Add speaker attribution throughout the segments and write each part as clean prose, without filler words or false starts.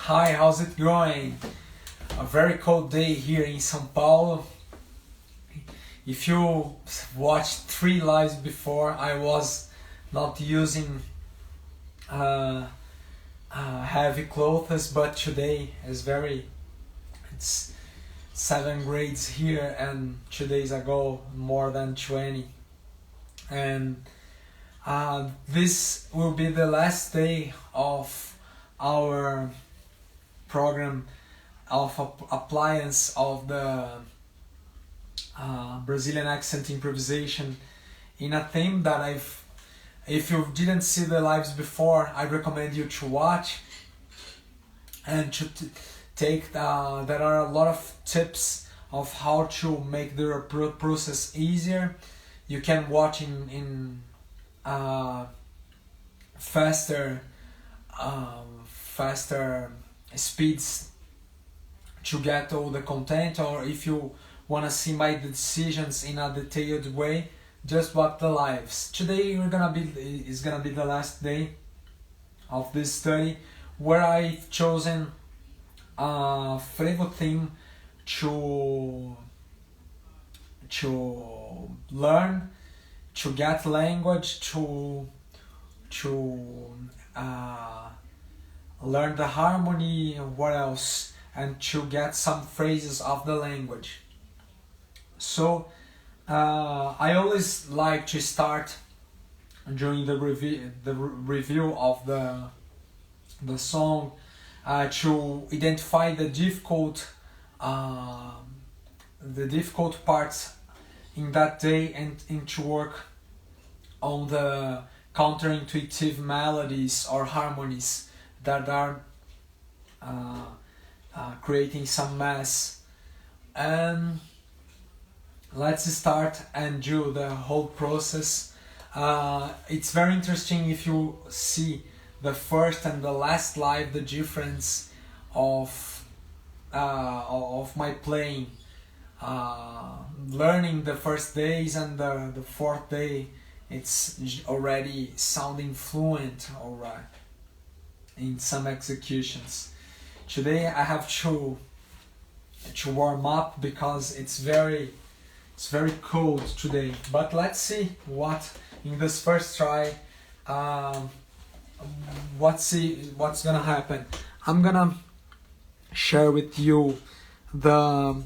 Speaker 1: Hi, how's it going? A very cold day here in São Paulo. If you watched 3 lives before, I was not using heavy clothes, but today is it's 7 grades here, and 2 days ago more than 20. And this will be the last day of our program of appliance of the Brazilian accent improvisation in a theme that if you didn't see the lives before, I recommend you to watch and to take there are a lot of tips of how to make the process easier. You can watch in faster speeds to get all the content, or if you want to see my decisions in a detailed way, just watch the lives. Today is gonna be the last day of this study, where I've chosen a frevo theme to learn, to get language, to learn the harmony, what else, and to get some phrases of the language. So I always like to start during the review of the song to identify the difficult parts in that day, and to work on the counterintuitive melodies or harmonies that are creating some mess. And let's start and do the whole process. It's very interesting if you see the first and the last live, the difference of my playing. Learning the first days and the fourth day, it's already sounding fluent, alright, in some executions. Today I have to warm up because it's very cold today. But let's see what in this first try. What's gonna happen. I'm gonna share with you the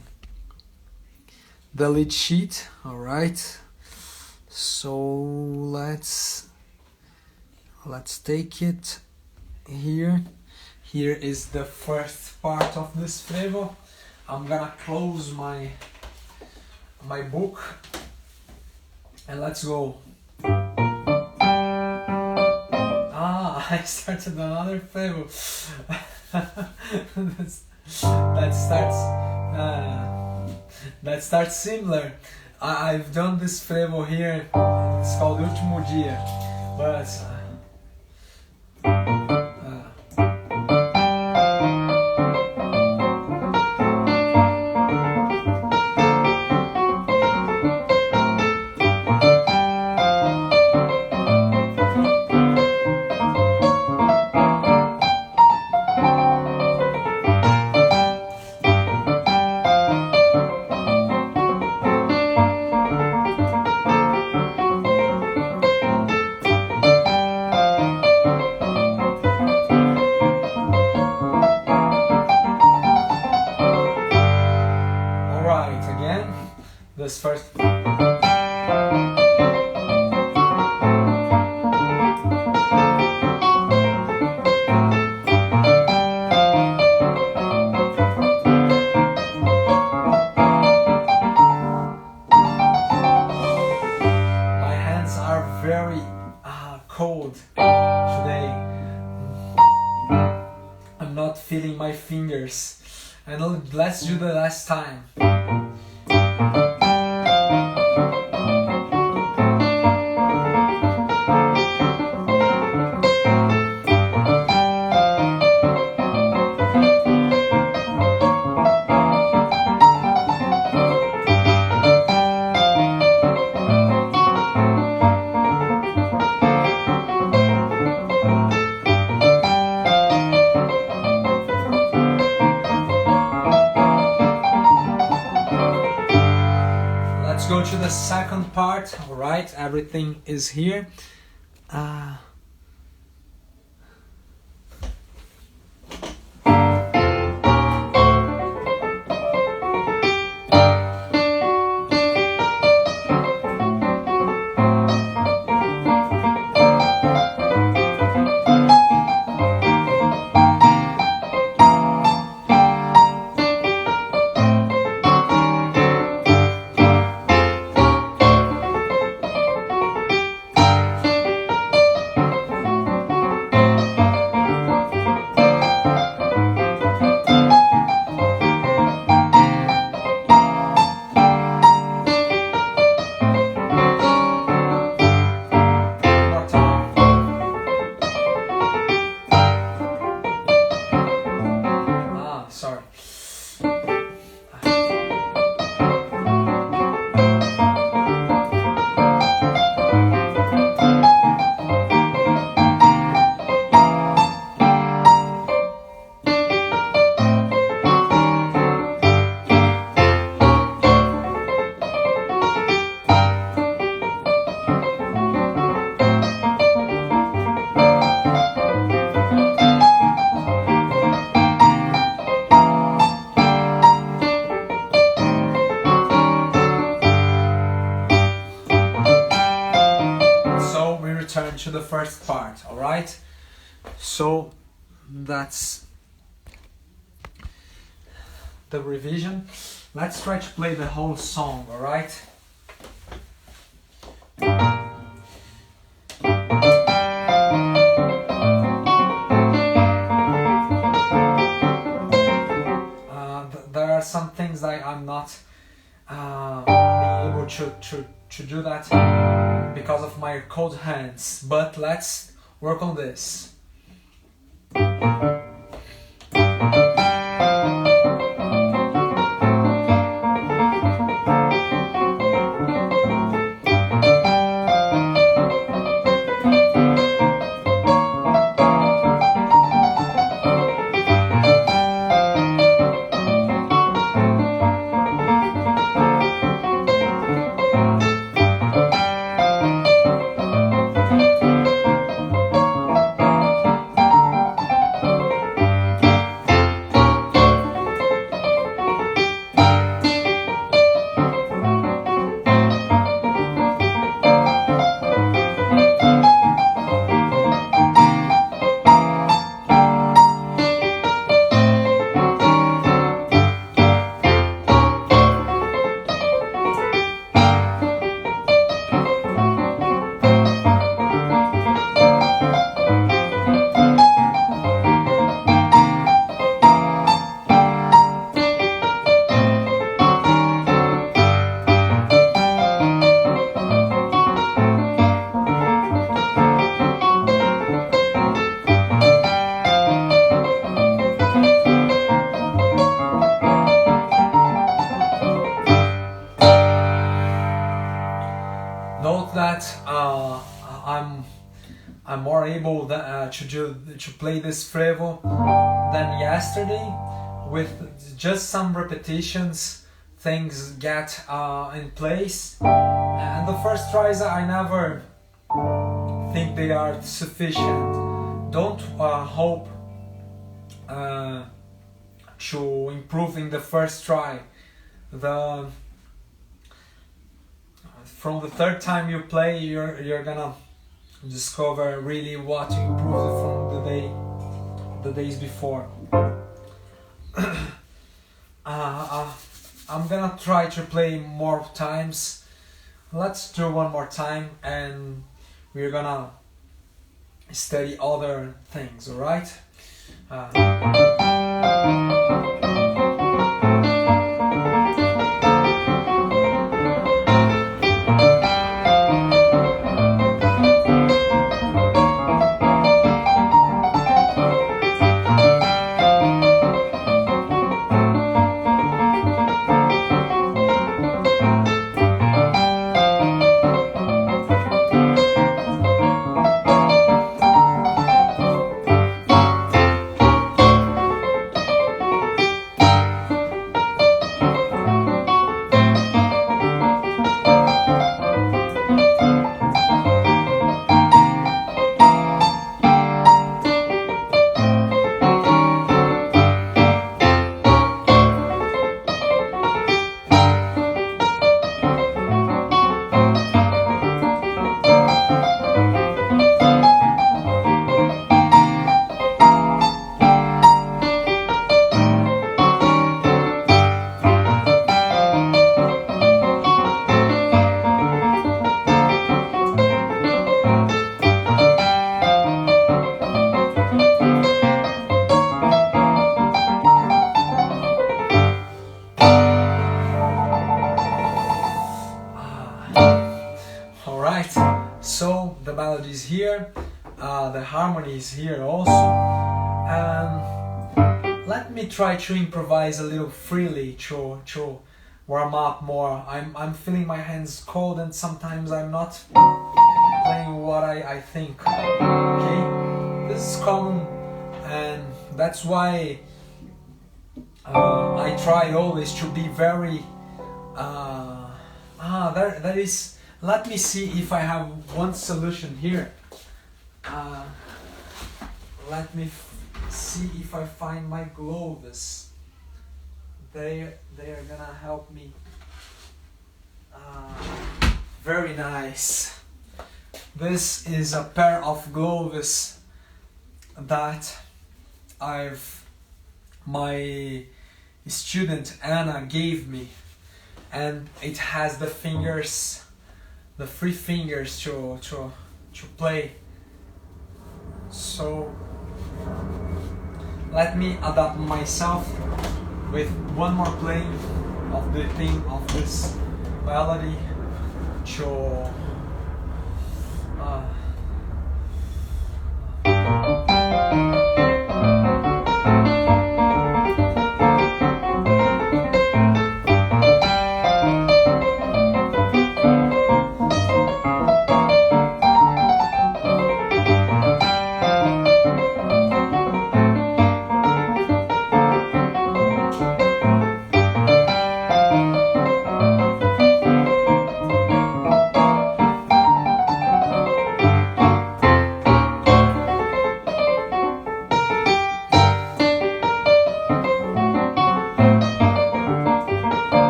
Speaker 1: lead sheet. All right. So let's take it here. Here is the first part of this frevo. I'm gonna close my book and let's go. I started another frevo. that starts similar. I've done this frevo here. It's called Último Dia, but this first. My hands are very cold today. I'm not feeling my fingers. And let's do the last time. the second part. All right, everything is here. Return to the first part, all right? So that's the revision. Let's try to play the whole song, all right? There are some things that I'm not being able to do that because of my cold hands, but let's work on this. Note that I'm more able to play this frevo than yesterday. With just some repetitions, things get in place. And the first tries, I never think they are sufficient. Don't hope to improve in the first try. From the third time you play, you're gonna discover really what you improved from the days before. I'm gonna try to play more times. Let's do one more time, and we're gonna study other things. All right? here, the harmony is here also. Let me try to improvise a little freely to warm up more. I'm feeling my hands cold and sometimes I'm not playing what I think. Okay, this is common, and that's why I try always to be very. There is. Let me see if I have one solution here. Let me see if I find my gloves. They are gonna help me. Very nice. This is a pair of gloves that my student Anna gave me, and it has the fingers, the free fingers to play. So let me adapt myself with one more playing of the theme of this melody to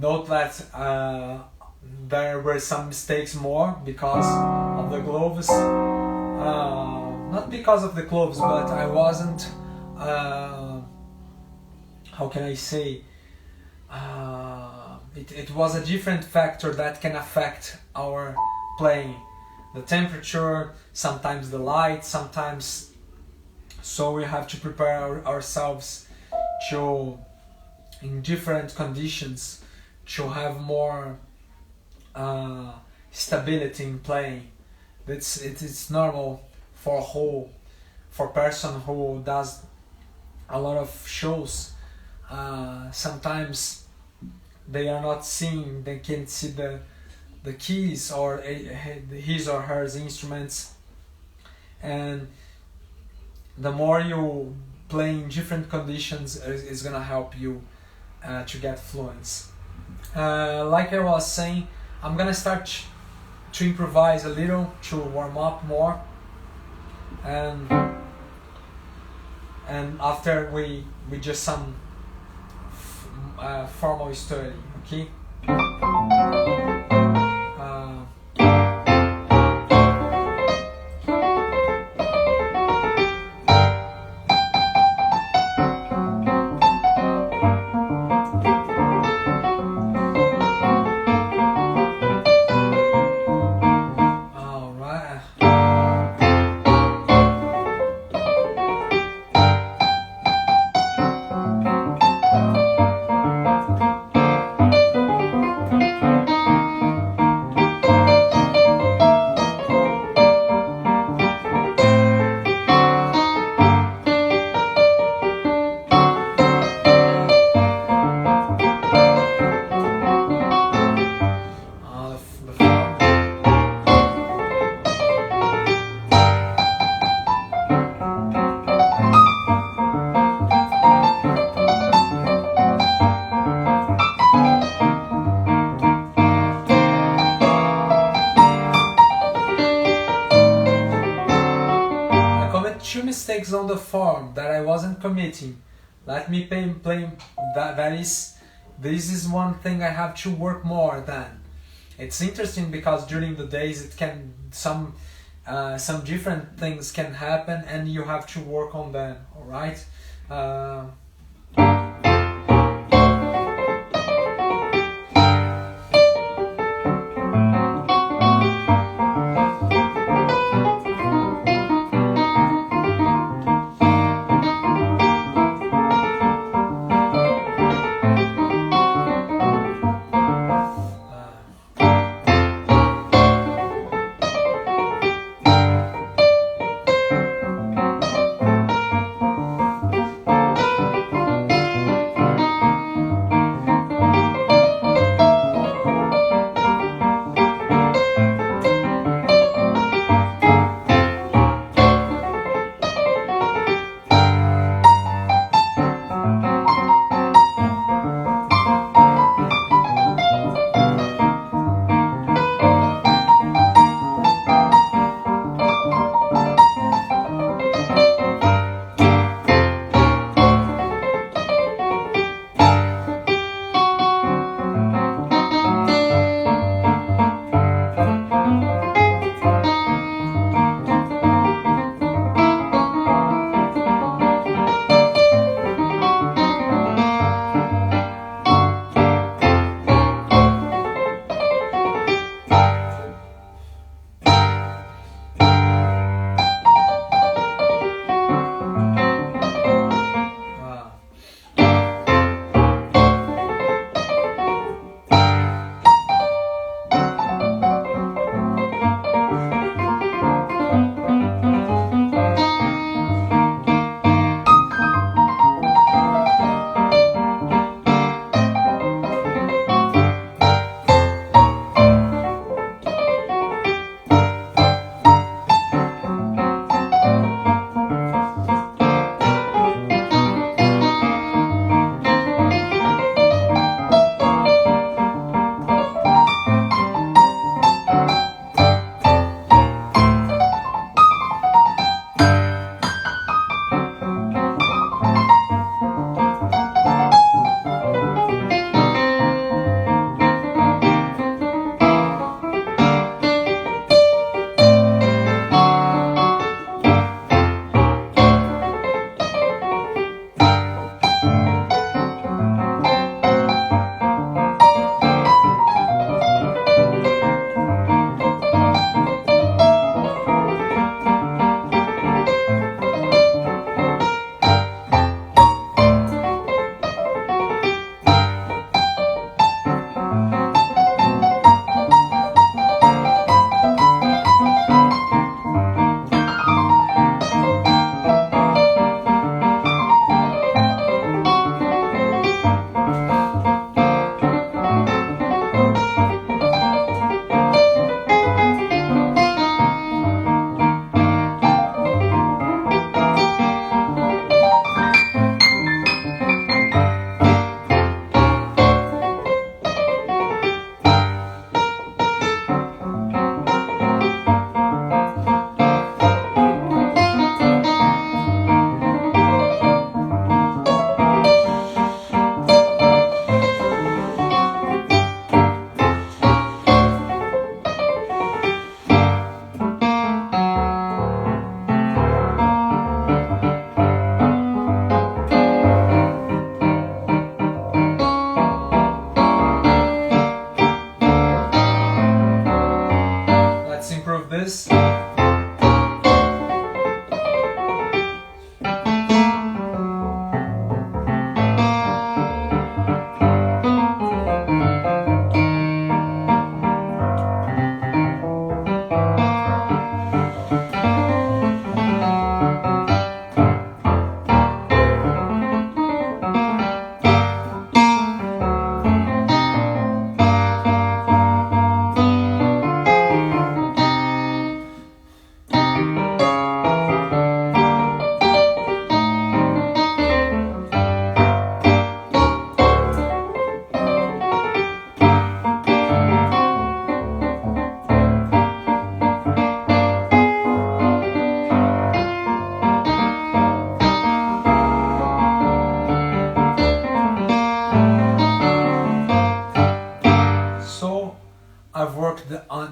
Speaker 1: note that there were some mistakes more because of the gloves. Not because of the gloves, but I wasn't. How can I say? It was a different factor that can affect our playing. The temperature, sometimes the light, sometimes. So we have to prepare ourselves to, in different conditions, to have more stability in playing. It's normal for person who does a lot of shows. Sometimes they are not seeing, they can't see the keys or his or her instruments, and the more you play in different conditions is gonna help you to get fluence. Like I was saying, I'm gonna start to improvise a little to warm up more, and after we just some formal study, okay? perform, that I wasn't committing. Let me play this is one thing I have to work more than. It's interesting because during the days it can some different things can happen and you have to work on them. All right.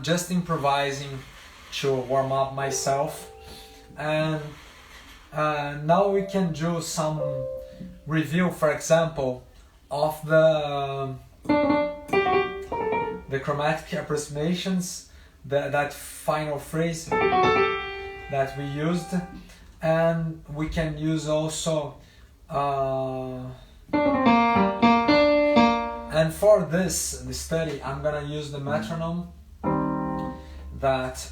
Speaker 1: just improvising to warm up myself. And now we can do some review, for example, of the chromatic approximations, that final phrase that we used. And we can use also and for the study I'm gonna use the metronome, that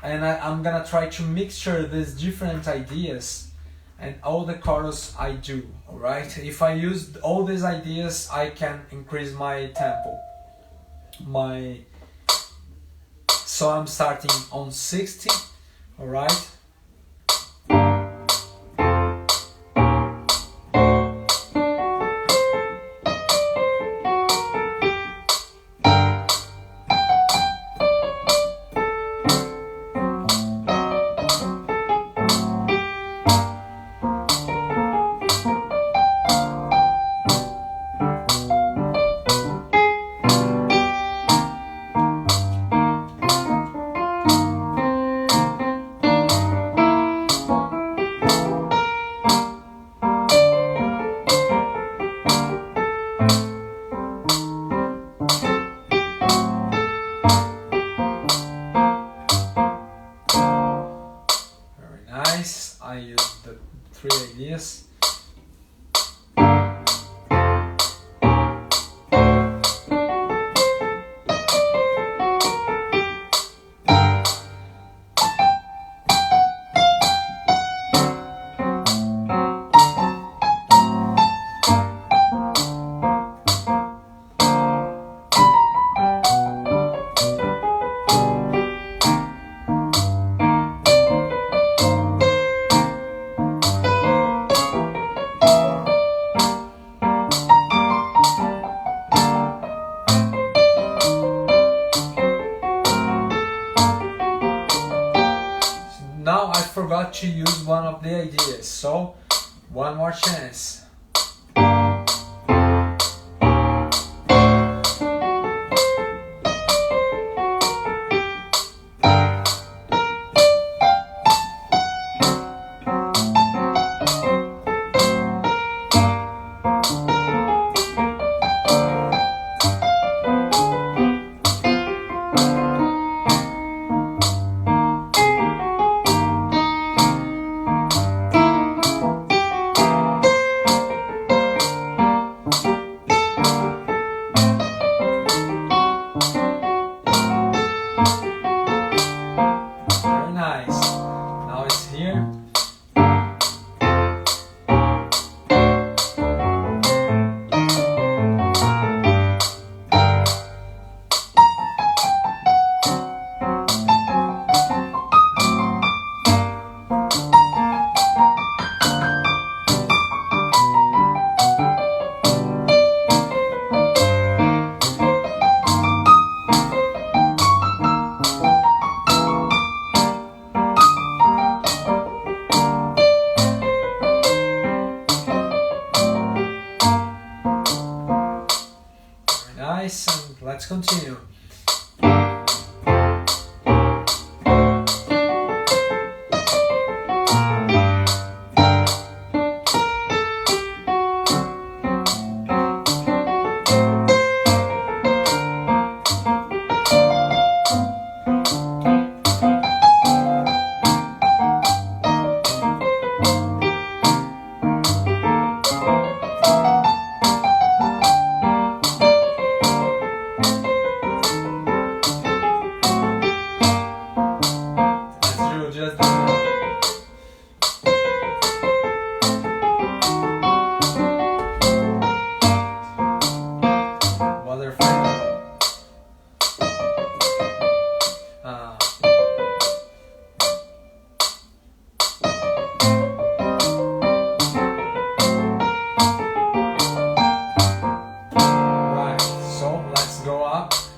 Speaker 1: and I'm gonna try to mixture these different ideas and all the chorus I do. Alright, if I use all these ideas, I can increase my tempo. So I'm starting on 60. Alright. I use the 3 ideas. Now I forgot to use one of the ideas, so one more chance. Nice, and let's continue.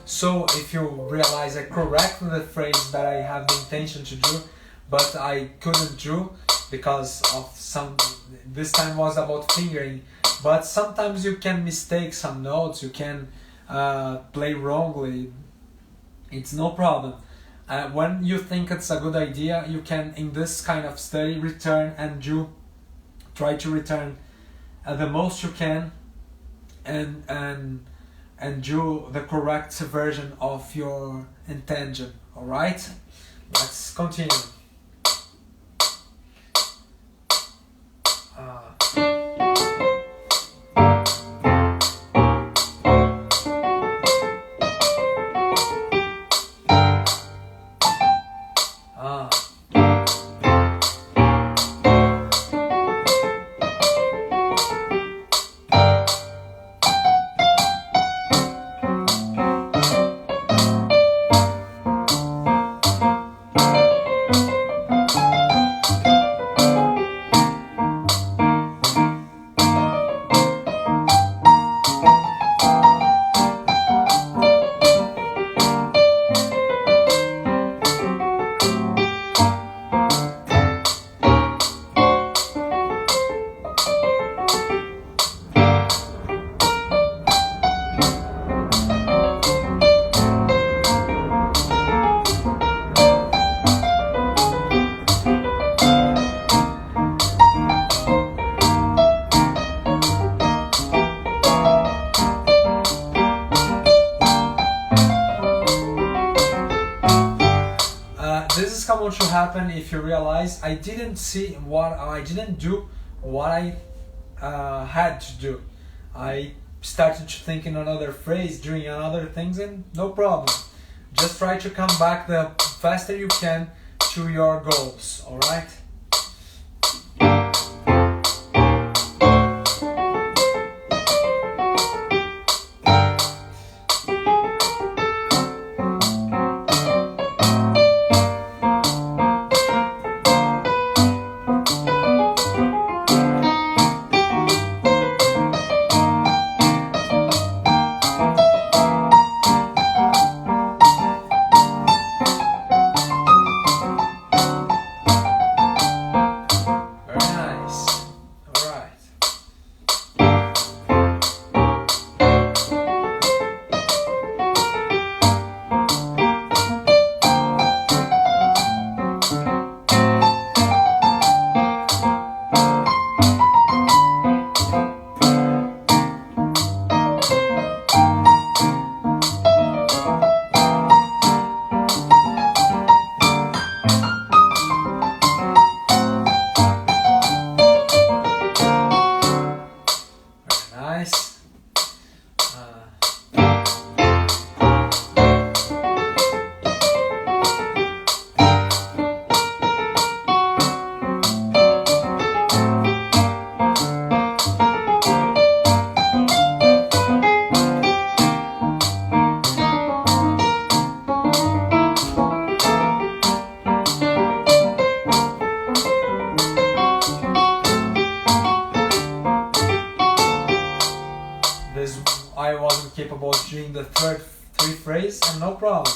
Speaker 1: So if you realize I corrected the phrase that I have the intention to do, but I couldn't do because of this time was about fingering, but sometimes you can mistake some notes, you can play wrongly, It's no problem. When you think it's a good idea, you can, in this kind of study, return and try to return the most you can, and do the correct version of your intention. All right, let's continue. This is common to happen if you realize I didn't do what I had to do. I started to think in another phrase, doing another things, and no problem. Just try to come back the faster you can to your goals, alright? I wasn't capable of doing the third three phrase, and no problem.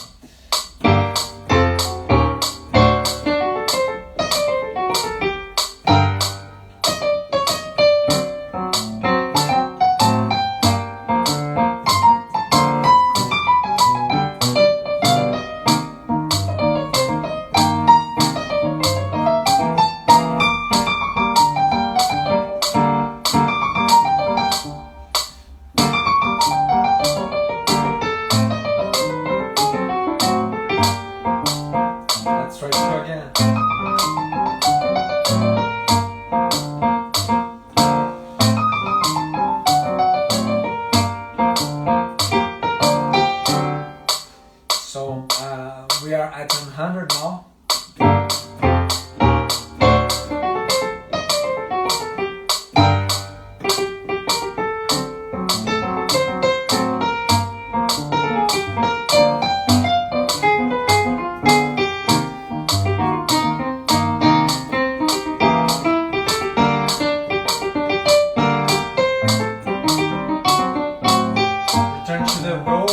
Speaker 1: We are at 100 now. Return to the row.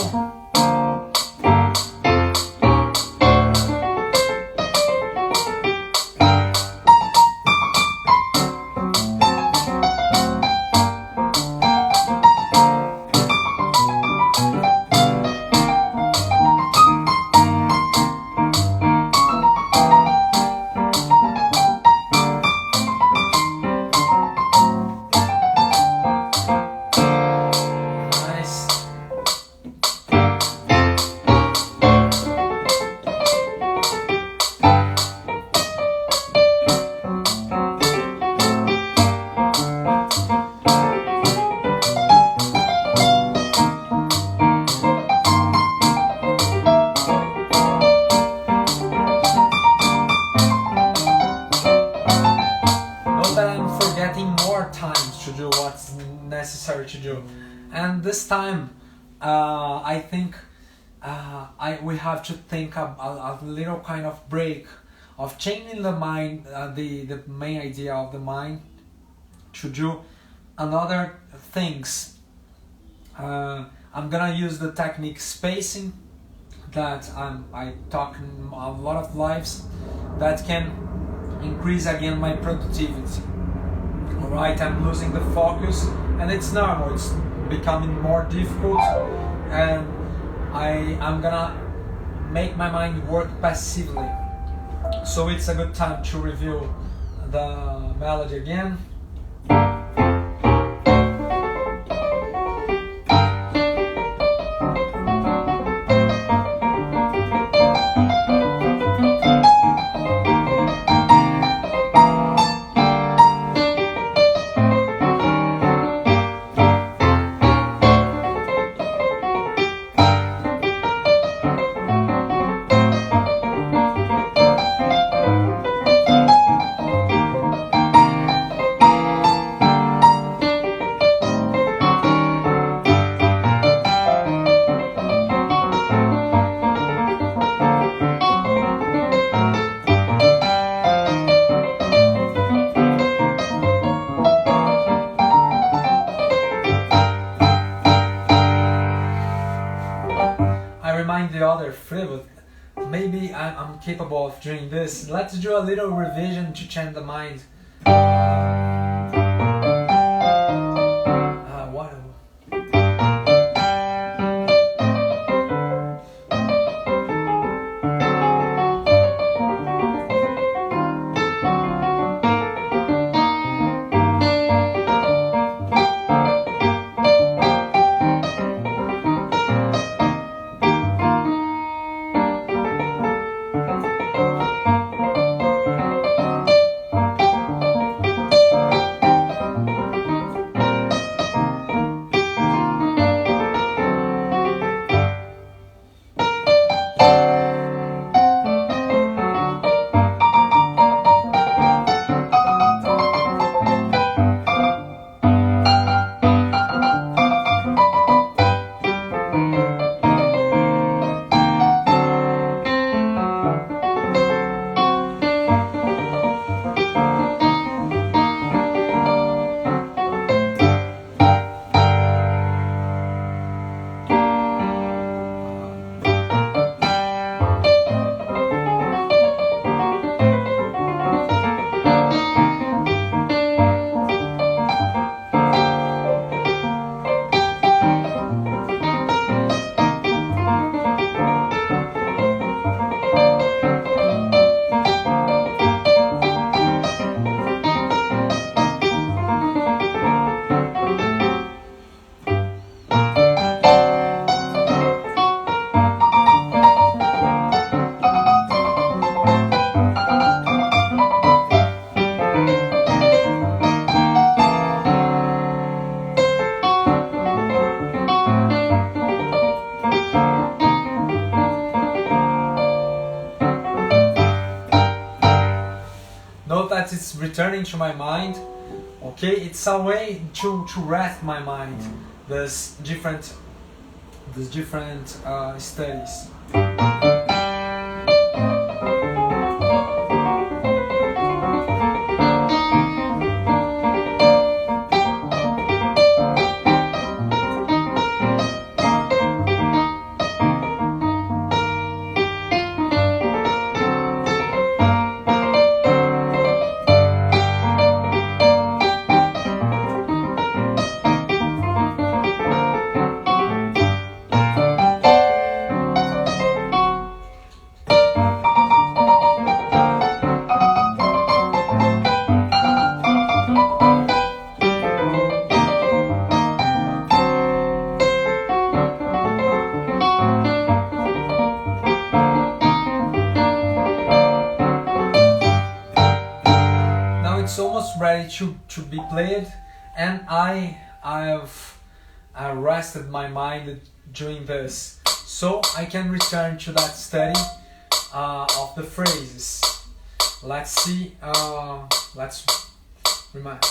Speaker 1: what's necessary to do. And this time, I think we have to think a little kind of break of changing the mind, the main idea of the mind, to do another things. I'm gonna use the technique spacing that I talk in a lot of lives, that can increase again my productivity. Alright, I'm losing the focus, and it's normal, it's becoming more difficult, and I'm gonna make my mind work passively. So it's a good time to review the melody again. The other three, but maybe I'm capable of doing this. Let's do a little revision to change the mind. What? Note that it's returning to my mind. Okay, it's a way to rest my mind. There's different studies. It's almost ready to be played, and I've rested my mind doing this, so I can return to that study of the phrases. Let's see. Let's remind.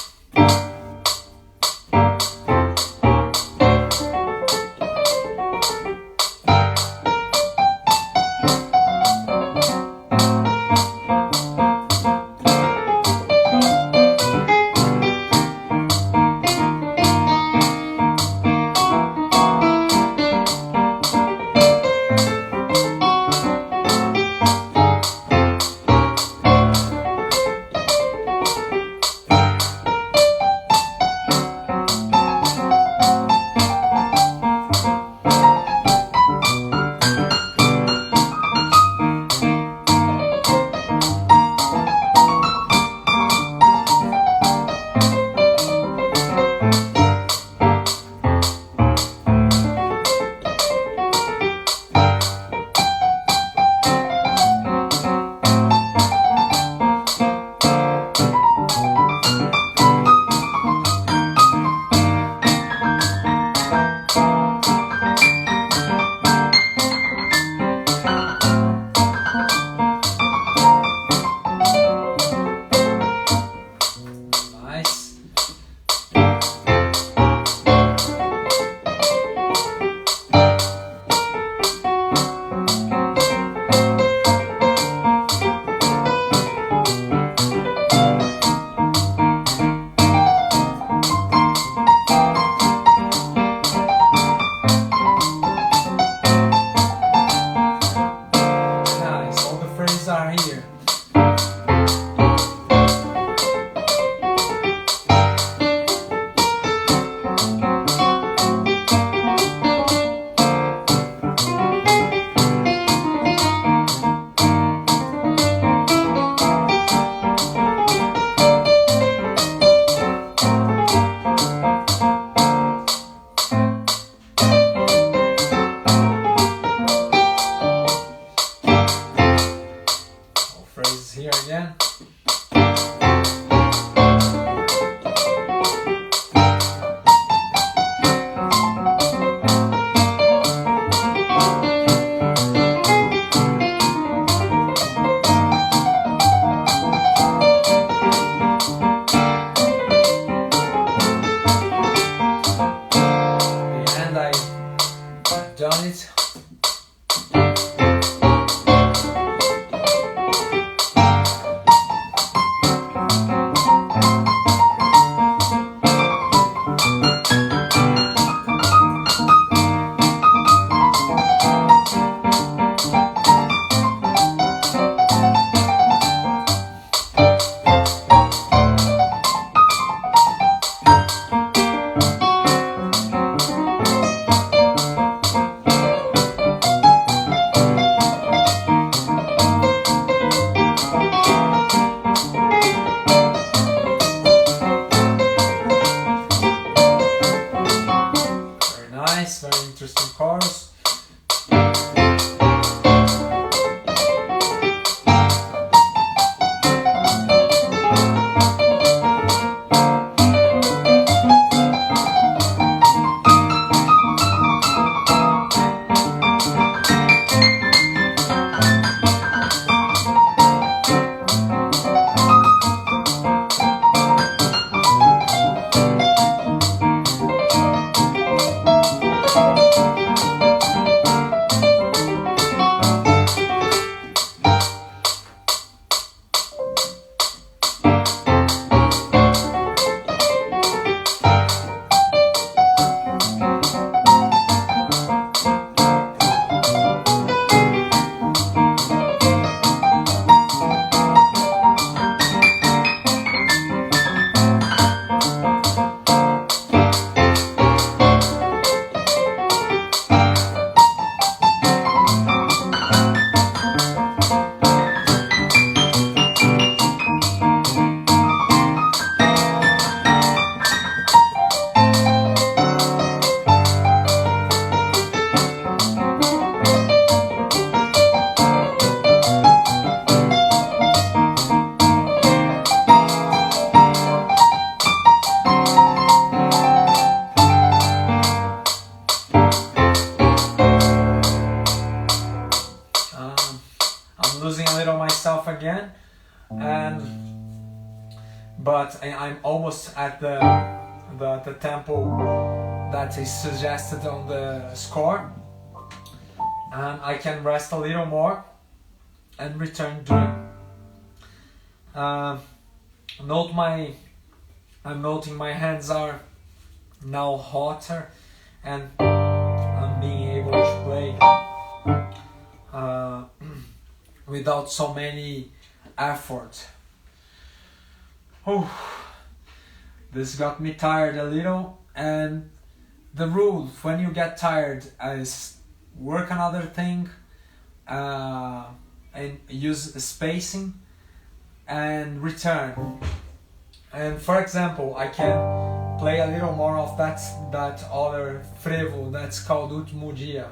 Speaker 1: interesting chorus. Losing a little myself again, but I'm almost at the tempo that is suggested on the score, and I can rest a little more and return during. I'm noting my hands are now hotter, and I'm being able to play without so many effort. Oh, this got me tired a little, and the rule when you get tired is work another thing and use spacing and return. And for example, I can play a little more of that other frevo that's called Último Dia.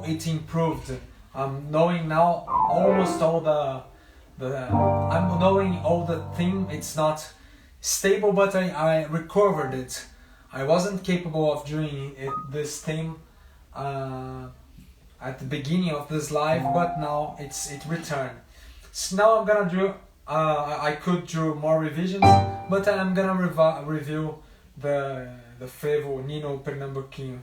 Speaker 1: It improved. I'm knowing now almost all I'm knowing all the theme. It's not stable, but I recovered it. I wasn't capable of doing this theme at the beginning of this live, but now it returned. So now I'm gonna do. I could do more revisions, but I'm gonna review the frevo Nino Pernambuquinho.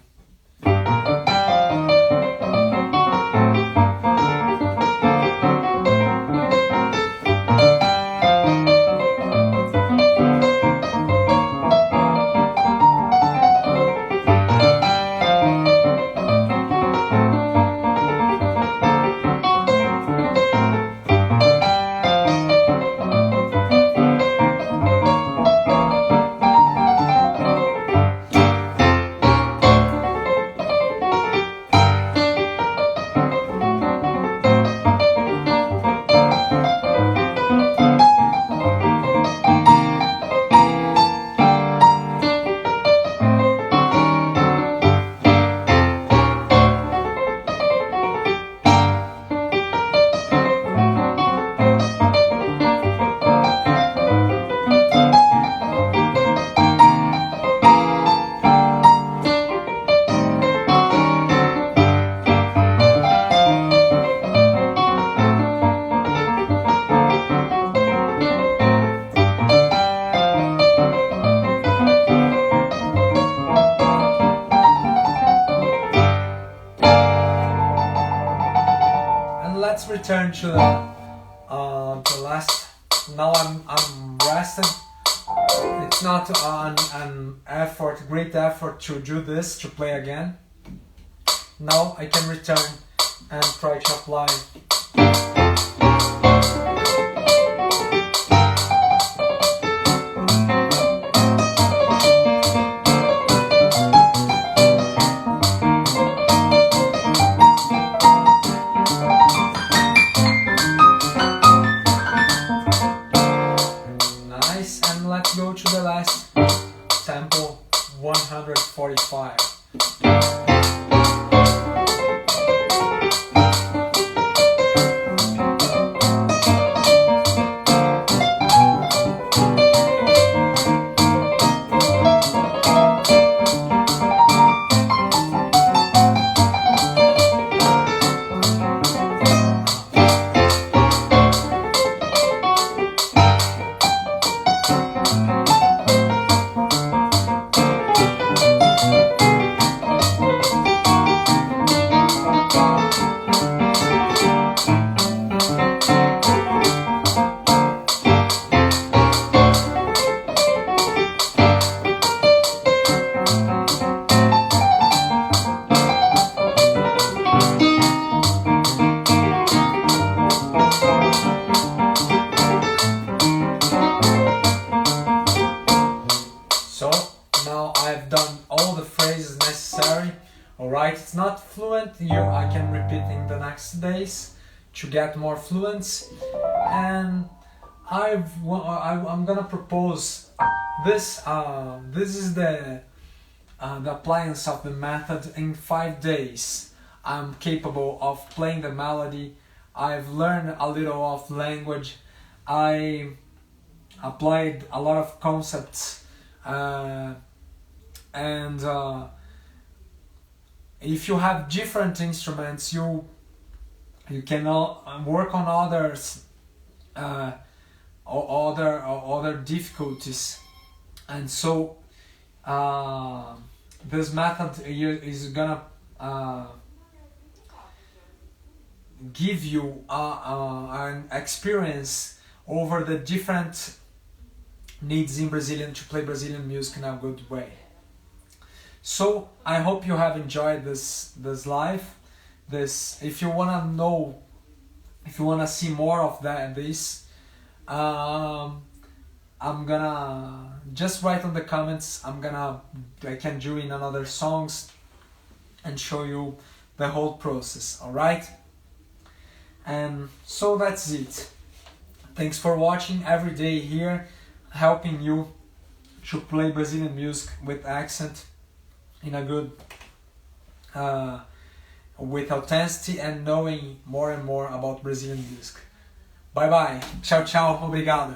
Speaker 1: let's return to the last. Now I'm rested. It's not an effort, great effort to do this, to play again. Now I can return and try to apply. Nice, and let's go to the last tempo, 145. So now I've done all the phrases necessary. Alright, it's not fluent, I can repeat in the next days to get more fluency. And I'm gonna propose this. This is the appliance of the method in 5 days. I'm capable of playing the melody. I've learned a little of language. I applied a lot of concepts. If you have different instruments, you can work on others, other difficulties, and so this method is gonna give you an experience over the different needs in Brazilian to play Brazilian music in a good way. So I hope you have enjoyed this live. If you wanna know, if you wanna see more of this, I'm gonna just write on the comments. I can do in another songs and show you the whole process. All right. And so that's it. Thanks for watching every day here, helping you to play Brazilian music with accent in a good, with authenticity and knowing more and more about Brazilian music. Bye bye. Tchau, tchau. Obrigado.